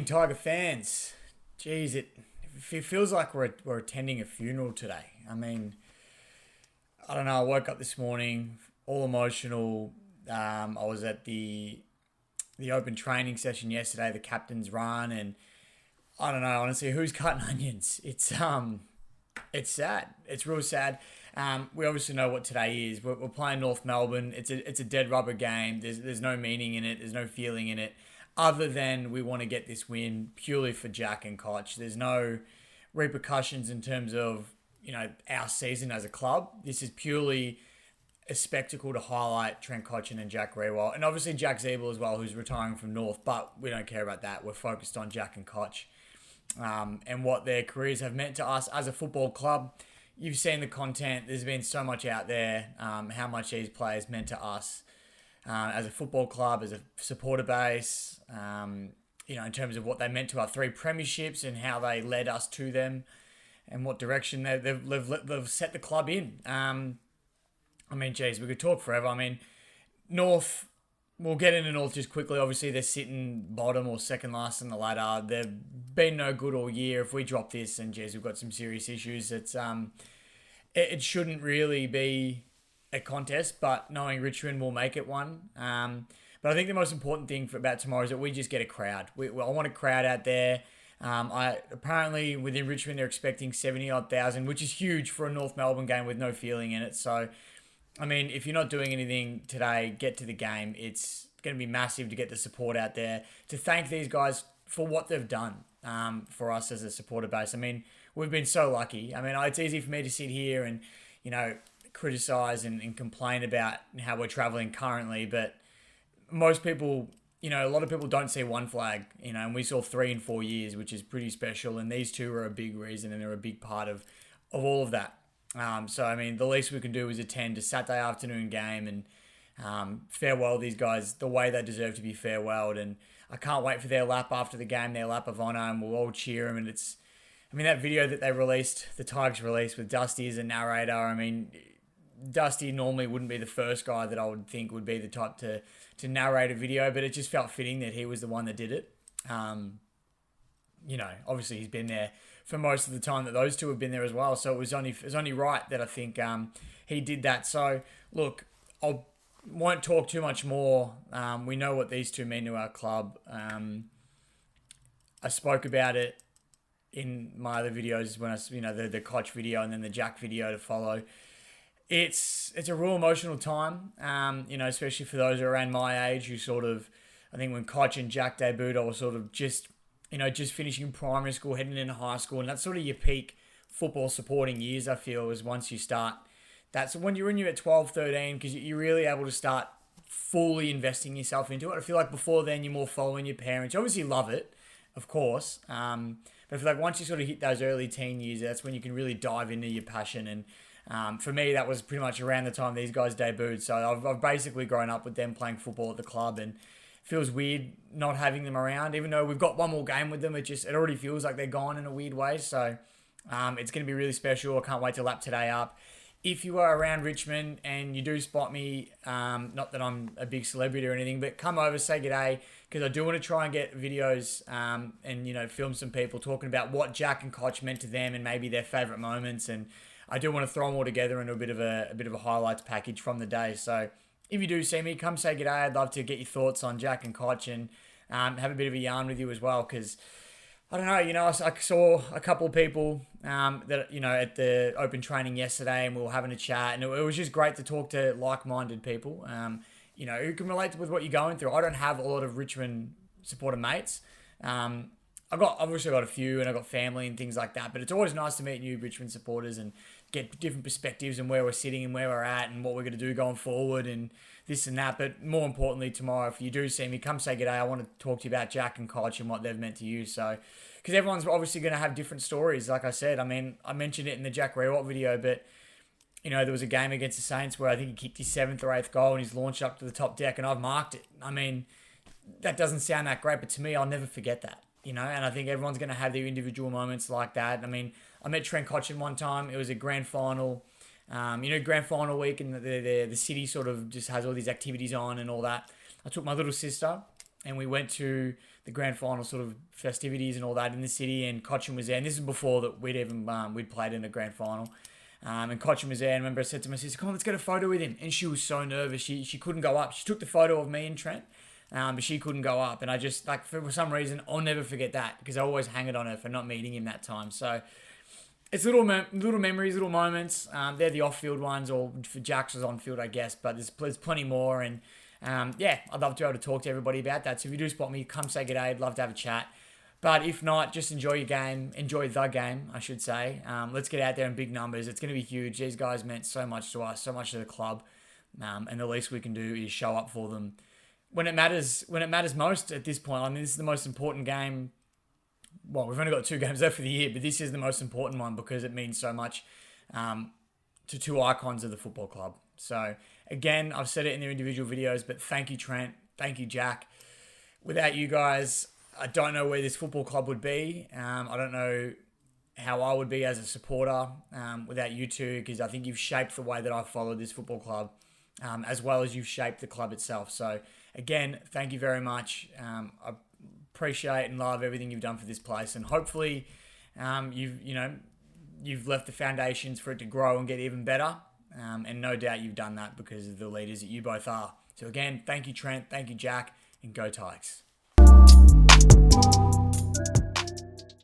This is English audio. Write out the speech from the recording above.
morning, Tiger fans. Geez, it feels like we're attending a funeral today. I mean, I don't know. I woke up this morning all emotional. I was at the open training session yesterday, the captain's run, and I don't know. Honestly, who's cutting onions? It's sad. It's real sad. We obviously know what today is. We're playing North Melbourne. It's a dead rubber game. There's no meaning in it. There's no feeling in it, other than we want to get this win purely for Jack and Koch. There's no repercussions in terms of our season as a club. This is purely a spectacle to highlight Trent Cotchin and Jack Riewoldt, and obviously Jack Ziebell as well, who's retiring from North. But we don't care about that. We're focused on Jack and Koch, and what their careers have meant to us as a football club. You've seen the content. There's been so much out there. How much these players meant to us as a football club, as a supporter base. In terms of what they meant to our 3 premierships and how they led us to them, and what direction they've set the club in. Geez, we could talk forever. North. We'll get into North just quickly. Obviously, they're sitting bottom or second last in the ladder. They've been no good all year. If we drop this, and geez, we've got some serious issues. It shouldn't really be a contest, but knowing Richmond will make it one. But I think the most important thing about tomorrow is that we just get a crowd. I want a crowd out there. Apparently within Richmond they're expecting 70-odd thousand, which is huge for a North Melbourne game with no feeling in it. So, if you're not doing anything today, get to the game. It's going to be massive to get the support out there, to thank these guys for what they've done for us as a supporter base. We've been so lucky. It's easy for me to sit here and, criticise and complain about how we're travelling currently, but most people, a lot of people don't see one flag, and we saw 3 in 4 years, which is pretty special, and these two are a big reason, and they're a big part of all of that. The least we can do is attend a Saturday afternoon game and farewell these guys the way they deserve to be farewelled. And I can't wait for their lap after the game, their lap of honour, and we'll all cheer them. And that video that they released, the Tigers released with Dusty as a narrator. Dusty normally wouldn't be the first guy that I would think would be the type to narrate a video, but it just felt fitting that he was the one that did it. Obviously he's been there for most of the time that those two have been there as well. So it was only right that I think he did that. So look, I won't talk too much more. We know what these two mean to our club. I spoke about it in my other videos when the Koch video and then the Jack video to follow. It's a real emotional time, especially for those around my age who I think when Koch and Jack debuted, I was sort of just finishing primary school, heading into high school, and that's sort of your peak football supporting years, I feel, is once you start. That's when you're at 12, 13, because you're really able to start fully investing yourself into it. I feel like before then, you're more following your parents. You obviously love it, of course, but I feel like once you sort of hit those early teen years, that's when you can really dive into your passion. And for me, that was pretty much around the time these guys debuted. So I've basically grown up with them playing football at the club, and feels weird not having them around, even though we've got one more game with them. It already feels like they're gone in a weird way. So it's going to be really special. I can't wait to lap today up. If you are around Richmond and you do spot me, not that I'm a big celebrity or anything, but come over, say g'day, because I do want to try and get videos and film some people talking about what Jack and Koch meant to them and maybe their favourite moments. And I do want to throw them all together into a bit of a highlights package from the day. So if you do see me, come say g'day. I'd love to get your thoughts on Jack and Koch and have a bit of a yarn with you as well, because I don't know, I saw a couple of people that, at the open training yesterday, and we were having a chat, and it was just great to talk to like-minded people, who can relate with what you're going through. I don't have a lot of Richmond supporter mates. I've obviously got a few, and I've got family and things like that, but it's always nice to meet new Richmond supporters and get different perspectives and where we're sitting and where we're at and what we're going to do going forward and this and that. But more importantly, tomorrow, if you do see me, come say g'day. I want to talk to you about Jack and Koch and what they've meant to you. So, because everyone's obviously going to have different stories. Like I said, I mentioned it in the Jack Riewoldt video, but there was a game against the Saints where I think he kicked his 7th or 8th goal and he's launched up to the top deck, and I've marked it. That doesn't sound that great, but to me, I'll never forget that. And I think everyone's going to have their individual moments like that. I met Trent Cotchin one time. It was a grand final. Grand final week, and the city sort of just has all these activities on and all that. I took my little sister, and we went to the grand final sort of festivities and all that in the city, and Cochin was there. And this is before that we'd played in a grand final. And Cochin was there, and I remember I said to my sister, "Come on, let's get a photo with him." And she was so nervous. She couldn't go up. She took the photo of me and Trent, but she couldn't go up. And I just, like, for some reason, I'll never forget that, because I always hang it on her for not meeting him that time. So it's little memories, little moments. They're the off-field ones, or for Jack's was on-field, I guess. But there's plenty more. And yeah, I'd love to be able to talk to everybody about that. So if you do spot me, come say good day. I'd love to have a chat. But if not, just enjoy your game. Enjoy the game, I should say. Let's get out there in big numbers. It's going to be huge. These guys meant so much to us, so much to the club. And the least we can do is show up for them when it matters most at this point. I mean, this is the most important game. Well, we've only got 2 games left for the year, but this is the most important one because it means so much to 2 icons of the football club. So, again, I've said it in their individual videos, but thank you, Trent. Thank you, Jack. Without you guys, I don't know where this football club would be. I don't know how I would be as a supporter without you two, because I think you've shaped the way that I followed this football club, as well as you've shaped the club itself. So, again, thank you very much. I appreciate and love everything you've done for this place, and hopefully you've left the foundations for it to grow and get even better. And no doubt you've done that because of the leaders that you both are. So again, thank you, Trent. Thank you, Jack. And go Tigers.